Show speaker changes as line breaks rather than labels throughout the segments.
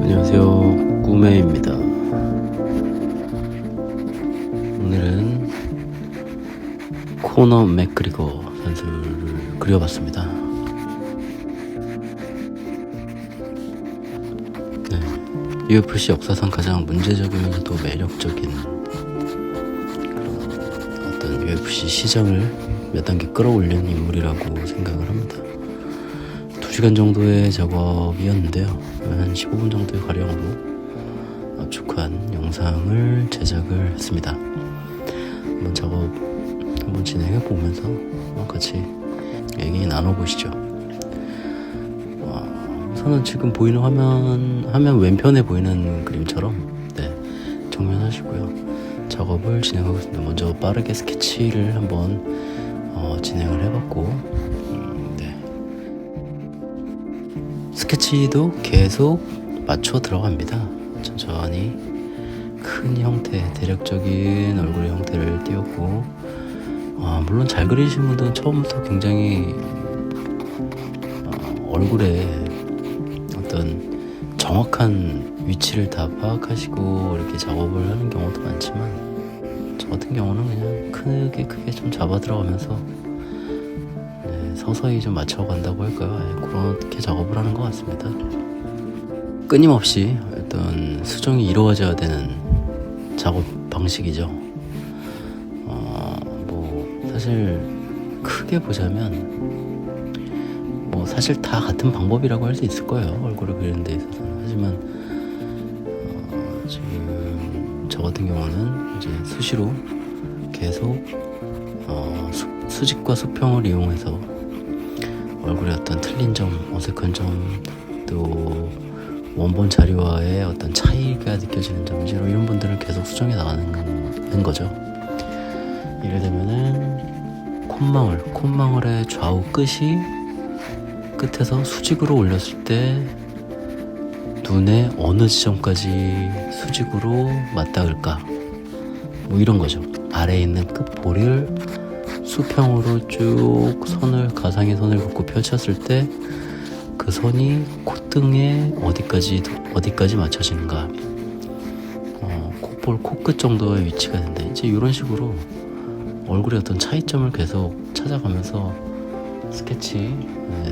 안녕하세요, 꾸메입니다. 오늘은 코너 맥그리거 선수를 그려봤습니다. 네, UFC 역사상 가장 문제적이면서도 매력적인 그런 어떤 UFC 시장을 몇 단계 끌어올린 인물이라고 생각을 합니다. 2시간 정도의 작업이었는데요. 한 15분 정도의 가량으로 압축한 영상을 제작을 했습니다. 한번 작업 한번 진행해 보면서 같이 얘기 나눠보시죠. 우선은 지금 보이는 화면 왼편에 보이는 그림처럼 정면하시고요. 작업을 진행하겠습니다. 먼저 빠르게 스케치를 한번 진행을 해봤고, 스케치도 계속 맞춰 들어갑니다. 천천히 큰 형태, 대략적인 얼굴의 형태를 띄웠고, 물론 잘 그리신 분들은 처음부터 굉장히 얼굴에 어떤 정확한 위치를 다 파악하시고 이렇게 작업을 하는 경우도 많지만, 저 같은 경우는 그냥 크게 좀 잡아 들어가면서 서서히 좀 맞춰간다고 할까요? 그렇게 작업을 하는 것 같습니다. 끊임없이 어떤 수정이 이루어져야 되는 작업 방식이죠. 사실 크게 보자면 사실 다 같은 방법이라고 할 수 있을 거예요. 얼굴을 그리는 데 있어서는. 하지만 지금 저 같은 경우는 이제 수시로 계속 수직과 수평을 이용해서 얼굴의 어떤 틀린 점, 어색한 점, 또 원본 자료와의 어떤 차이가 느껴지는 점, 이런 분들을 계속 수정해 나가는 거죠. 예를 들면은 콧망울의 좌우 끝에서 수직으로 올렸을 때 눈의 어느 지점까지 수직으로 맞닿을까, 이런 거죠. 아래에 있는 끝볼을 수평으로 쭉 가상의 선을 긋고 펼쳤을 때 그 선이 콧등에 어디까지 맞춰지는가, 콧볼 코끝 정도의 위치가 된다. 이제 이런 식으로 얼굴의 어떤 차이점을 계속 찾아가면서 스케치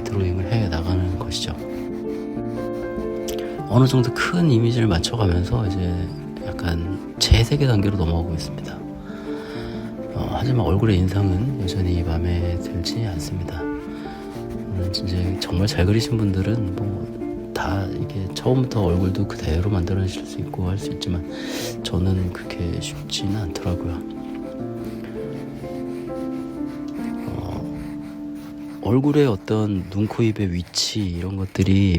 드로잉을 해 나가는 것이죠. 어느 정도 큰 이미지를 맞춰가면서 이제 약간 재세계 단계로 넘어가고 있습니다. 하지만 얼굴의 인상은 여전히 마음에 들지 않습니다. 이제 정말 잘 그리신 분들은 다 이게 처음부터 얼굴도 그대로 만들어내실 수 있고 할 수 있지만, 저는 그렇게 쉽지는 않더라고요. 얼굴의 어떤 눈, 코, 입의 위치, 이런 것들이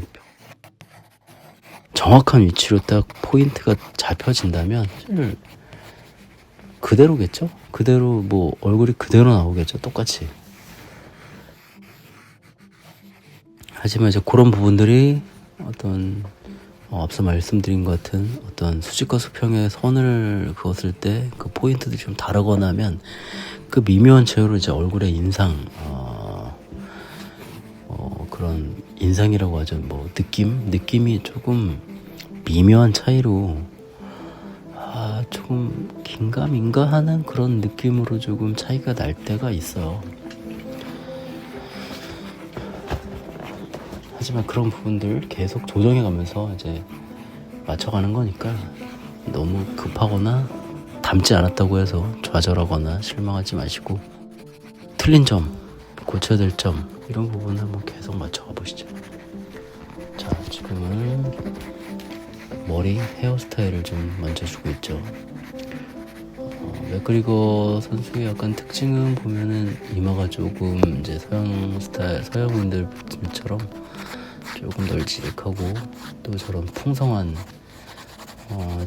정확한 위치로 딱 포인트가 잡혀진다면 사실 그대로겠죠? 그대로 얼굴이 그대로 나오겠죠, 똑같이. 하지만 이제 그런 부분들이 어떤 앞서 말씀드린 것 같은 어떤 수직과 수평의 선을 그었을 때 그 포인트들이 좀 다르거나 하면 그 미묘한 차이로 이제 얼굴의 인상, 그런 인상이라고 하죠. 느낌이 조금 미묘한 차이로 조금 긴가민가 하는 그런 느낌으로 조금 차이가 날 때가 있어요. 하지만 그런 부분들 계속 조정해가면서 이제 맞춰가는 거니까, 너무 급하거나 닮지 않았다고 해서 좌절하거나 실망하지 마시고, 틀린 점, 고쳐야 될 점, 이런 부분을 한번 계속 맞춰가 보시죠. 자, 지금은 머리 헤어스타일을 좀 만져주고 있죠. 맥그리거 선수의 약간 특징은 보면은 이마가 조금 이제 서양인들처럼 조금 널찍하고, 또 저런 풍성한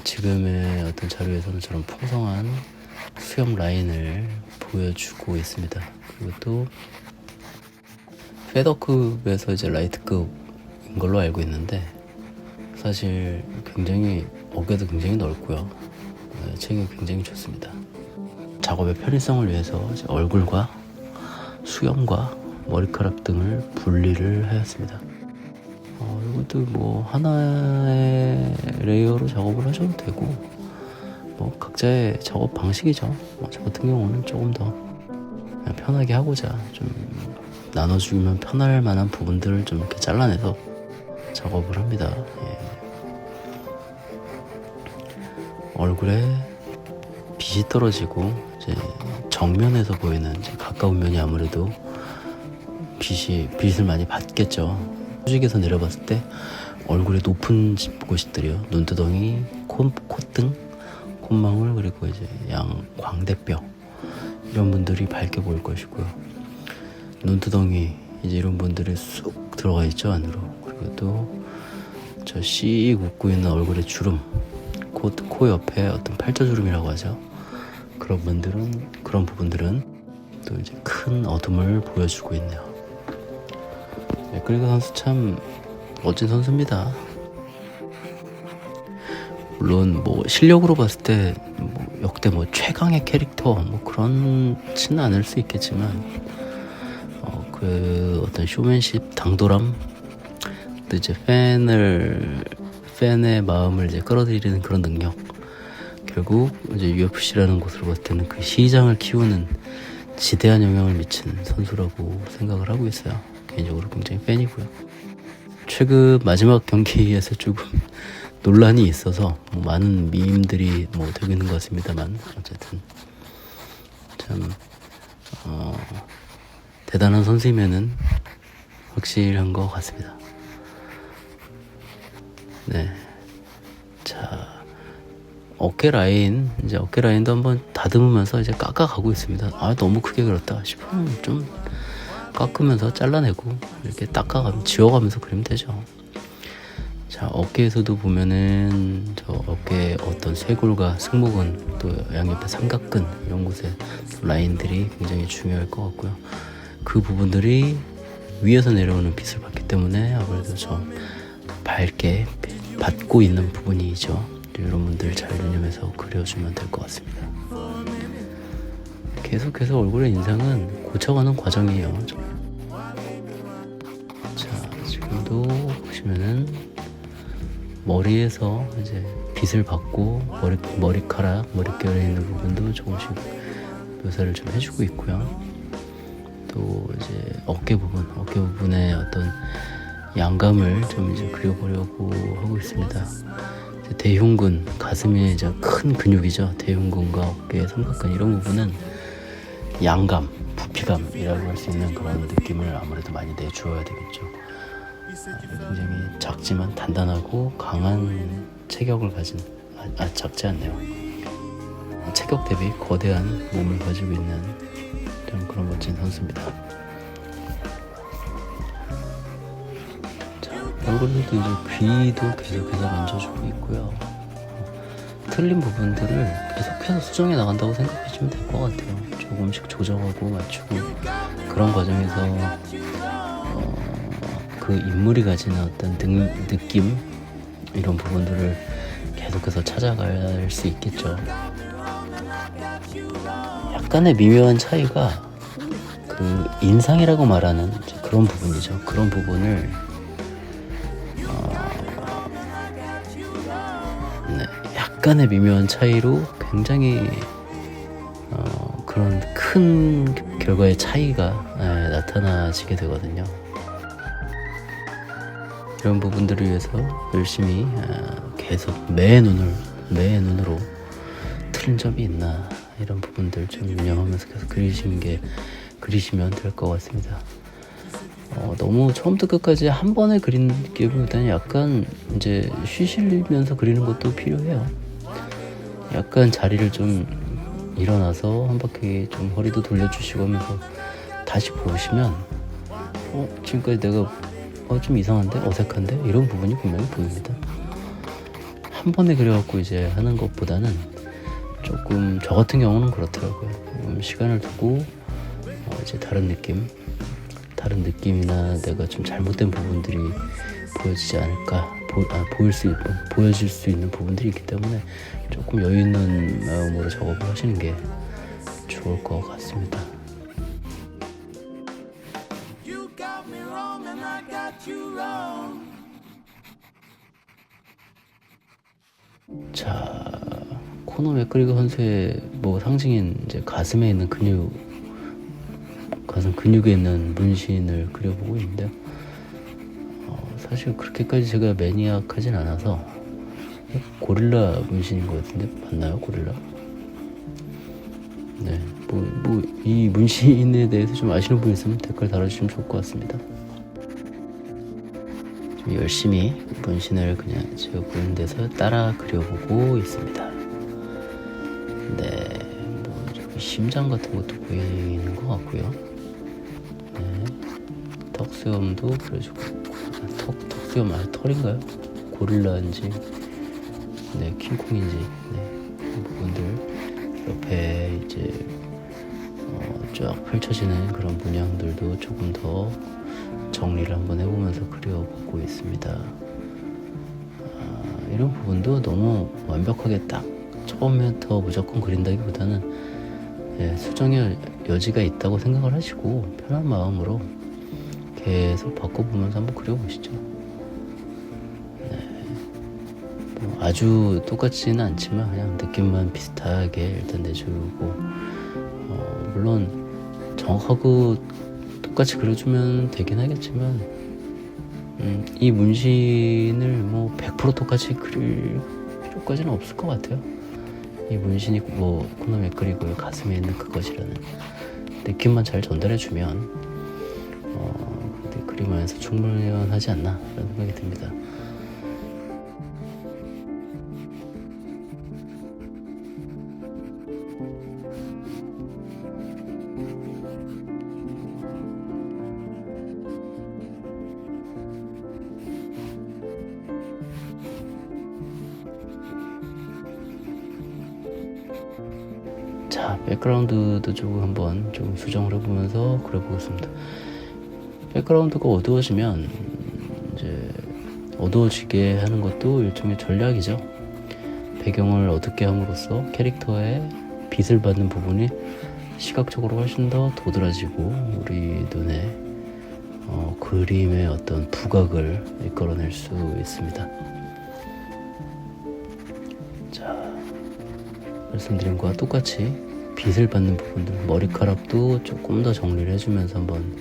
지금의 어떤 자료에서는 저런 풍성한 수염 라인을 보여주고 있습니다. 그리고 또 페더급에서 이제 라이트급인 걸로 알고 있는데, 사실 굉장히 어깨도 굉장히 넓고요. 책이 굉장히 좋습니다. 작업의 편의성을 위해서 이제 얼굴과 수염과 머리카락 등을 분리를 하였습니다. 이것도 뭐 하나의 레이어로 작업을 하셔도 되고 뭐 각자의 작업 방식이죠. 저 같은 경우는 조금 더 그냥 편하게 하고자 좀 나눠주면 편할 만한 부분들을 좀 이렇게 잘라내서 작업을 합니다. 얼굴에 빛이 떨어지고 이제 정면에서 보이는 이제 가까운 면이 아무래도 빛을 많이 받겠죠. 수직에서 내려봤을 때 얼굴의 높은 곳들이요, 눈두덩이, 콧등, 콧망울, 그리고 이제 양 광대뼈, 이런 분들이 밝게 보일 것이고요. 눈두덩이 이제 이런 분들이 쑥 들어가 있죠, 안으로. 그리고 또 저 씩 웃고 있는 얼굴의 주름, 코 옆에 어떤 팔자주름이라고 하죠. 그런 부분들은 또 이제 큰 어둠을 보여주고 있네요. 맥그리거 선수 참 멋진 선수입니다. 물론 뭐 실력으로 봤을 때 뭐 역대 뭐 최강의 캐릭터 뭐 그렇지는 않을 수 있겠지만 그 어떤 쇼맨십, 당돌함, 또 이제 팬의 마음을 이제 끌어들이는 그런 능력, 결국 이제 UFC라는 곳으로 봤을 때는 그 시장을 키우는 지대한 영향을 미친 선수라고 생각을 하고 있어요. 개인적으로 굉장히 팬이고요. 최근 마지막 경기에서 조금 논란이 있어서 뭐 많은 밈들이 뭐 되고 있는 것 같습니다만, 어쨌든 참 대단한 선수이면은 확실한 것 같습니다. 네, 자, 어깨 라인도 한번 다듬으면서 이제 깎아가고 있습니다. 너무 크게 그렸다 싶으면 좀 깎으면서 잘라내고 이렇게 지워가면서 그리면 되죠. 자, 어깨에서도 보면은 저 어깨 어떤 쇄골과 승모근, 또 양옆에 삼각근, 이런 곳에 라인들이 굉장히 중요할 것 같고요. 그 부분들이 위에서 내려오는 빛을 받기 때문에 아무래도 좀 밝게 받고 있는 부분이죠. 이런 분들 잘 유념해서 그려주면 될 것 같습니다. 계속해서 얼굴의 인상은 고쳐가는 과정이에요. 자, 지금도 보시면은 머리에서 이제 빛을 받고 머리카락, 머릿결에 있는 부분도 조금씩 묘사를 좀 해주고 있고요. 또 이제 어깨 부분에 어떤 양감을 좀 이제 그려보려고 하고 있습니다. 대흉근, 가슴에 이제 큰 근육이죠. 대흉근과 어깨의 삼각근, 이런 부분은 양감, 부피감이라고 할 수 있는 그런 느낌을 아무래도 많이 내주어야 되겠죠. 굉장히 작지만 단단하고 강한 체격을 가진, 작지 않네요. 체격 대비 거대한 몸을 가지고 있는 그런 멋진 선수입니다. 얼굴도 이제 귀도 계속해서 만져주고 있고요. 틀린 부분들을 계속해서 수정해 나간다고 생각해주면 될 것 같아요. 조금씩 조정하고 맞추고, 그런 과정에서 그 인물이 가지는 어떤 느낌, 이런 부분들을 계속해서 찾아갈 수 있겠죠. 약간의 미묘한 차이가 그 인상이라고 말하는 그런 부분이죠. 그런 부분을 약간의 미묘한 차이로 굉장히 그런 큰 결과의 차이가 나타나지게 되거든요. 이런 부분들을 위해서 열심히 계속 매의 눈으로 틀린 점이 있나, 이런 부분들 좀 유념하면서 계속 그리시면 될 것 같습니다. 너무 처음부터 끝까지 한 번에 그리기보다는 약간 이제 쉬시면서 그리는 것도 필요해요. 약간 자리를 좀 일어나서 한 바퀴 좀 허리도 돌려주시고 하면서 다시 보시면 지금까지 내가 좀 이상한데? 어색한데? 이런 부분이 분명히 보입니다. 한 번에 그려갖고 이제 하는 것보다는 조금, 저 같은 경우는 그렇더라고요. 시간을 두고 이제 다른 느낌이나 내가 좀 잘못된 부분들이 보여지지 않을까, 보여질 수 있는 부분들이 있기 때문에 조금 여유 있는 마음으로 작업을 하시는 게 좋을 것 같습니다.
You got me wrong and I got you wrong.
자, 코너 맥그리거 선수의 뭐 상징인 이제 가슴에 있는 가슴 근육에 있는 문신을 그려보고 있는데요. 사실 그렇게까지 제가 매니악하진 않아서 고릴라 문신인 것 같은데 맞나요? 고릴라? 네, 이 문신에 대해서 좀 아시는 분 있으면 댓글 달아주시면 좋을 것 같습니다. 좀 열심히 문신을 그냥 제가 보이는 데서 따라 그려보고 있습니다. 네, 뭐 심장 같은 것도 보이는 것 같고요. 네, 턱수염도 그려주고 턱수염 털인가요? 고릴라인지 네, 킹콩인지 네, 그 부분들 옆에 이제 쫙 펼쳐지는 그런 문양들도 조금 더 정리를 한번 해보면서 그려보고 있습니다. 이런 부분도 너무 완벽하게 딱 처음부터 무조건 그린다기보다는 수정의 여지가 있다고 생각을 하시고 편한 마음으로 계속 바꿔보면서 한번 그려보시죠. 뭐 아주 똑같지는 않지만 그냥 느낌만 비슷하게 일단 내주고 물론 정확하고 똑같이 그려주면 되긴 하겠지만 이 문신을 뭐 100% 똑같이 그릴 필요까지는 없을 것 같아요. 이 문신이 뭐 코너 맥그리거의 가슴에 있는 그것이라는 느낌만 잘 전달해주면 그림 안에서 충분하지 않나 라는 생각이 듭니다. 자, 백그라운드도 조금 한번 좀 수정을 해보면서 그려보겠습니다. 백그라운드가 어두워지면 이제 어두워지게 하는 것도 일종의 전략이죠. 배경을 어둡게 함으로써 캐릭터의 빛을 받는 부분이 시각적으로 훨씬 더 도드라지고 우리 눈에 그림의 어떤 부각을 이끌어낼 수 있습니다. 자, 말씀드린 것과 똑같이 빛을 받는 부분들, 머리카락도 조금 더 정리를 해주면서 한번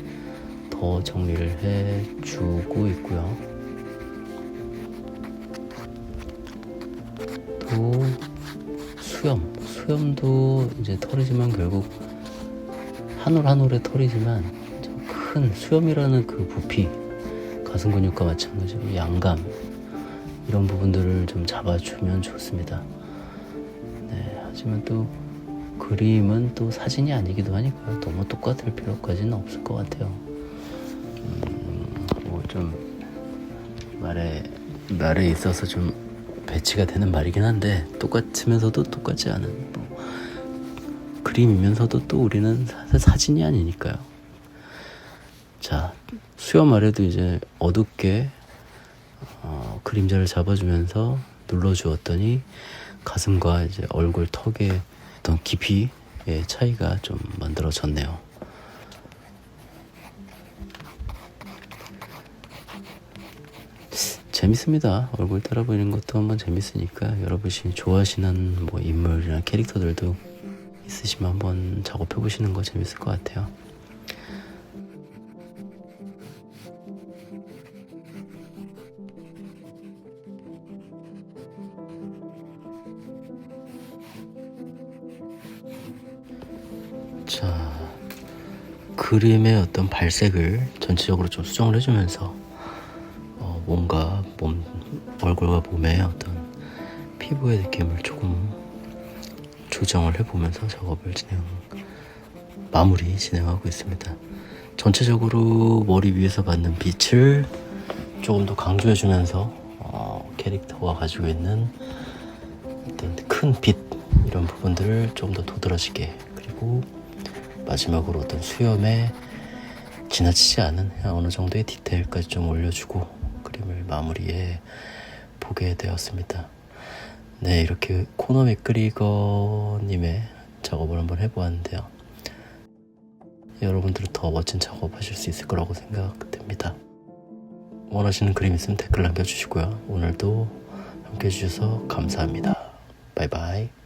더 정리를 해주고 있고요. 또 수염도 이제 털이지만 결국 한 올 한 올의 털이지만 좀 큰 수염이라는 그 부피, 가슴 근육과 마찬가지로 양감 이런 부분들을 좀 잡아주면 좋습니다. 네, 하지만 또 그림은 또 사진이 아니기도 하니까요. 너무 똑같을 필요까지는 없을 것 같아요. 뭐 좀 말에 있어서 좀 배치가 되는 말이긴 한데 똑같으면서도 똑같지 않은 그림이면서도 또 우리는 사실 사진이 아니니까요. 자, 수염 아래도 이제 어둡게 그림자를 잡아주면서 눌러주었더니 가슴과 이제 얼굴 턱의 어떤 깊이의 차이가 좀 만들어졌네요. 재밌습니다. 얼굴 따라 보이는 것도 한번 재밌으니까 여러분이 좋아하시는 뭐 인물이나 캐릭터들도 있으시면 한번 작업해 보시는 거 재밌을 것 같아요. 자, 그림의 어떤 발색을 전체적으로 좀 수정을 해주면서 몸과 얼굴과 몸의 어떤 피부의 느낌을 조금 조정을 해보면서 작업을 마무리 진행하고 있습니다. 전체적으로 머리 위에서 받는 빛을 조금 더 강조해주면서 캐릭터가 가지고 있는 어떤 큰 빛 이런 부분들을 좀 더 도드라지게, 그리고 마지막으로 어떤 수염에 지나치지 않은 어느 정도의 디테일까지 좀 올려주고 그림을 마무리해 보게 되었습니다. 네, 이렇게 코너 맥그리거님의 작업을 한번 해보았는데요. 여러분들은 더 멋진 작업하실 수 있을 거라고 생각됩니다. 원하시는 그림 있으면 댓글 남겨주시고요. 오늘도 함께 해주셔서 감사합니다. 바이바이.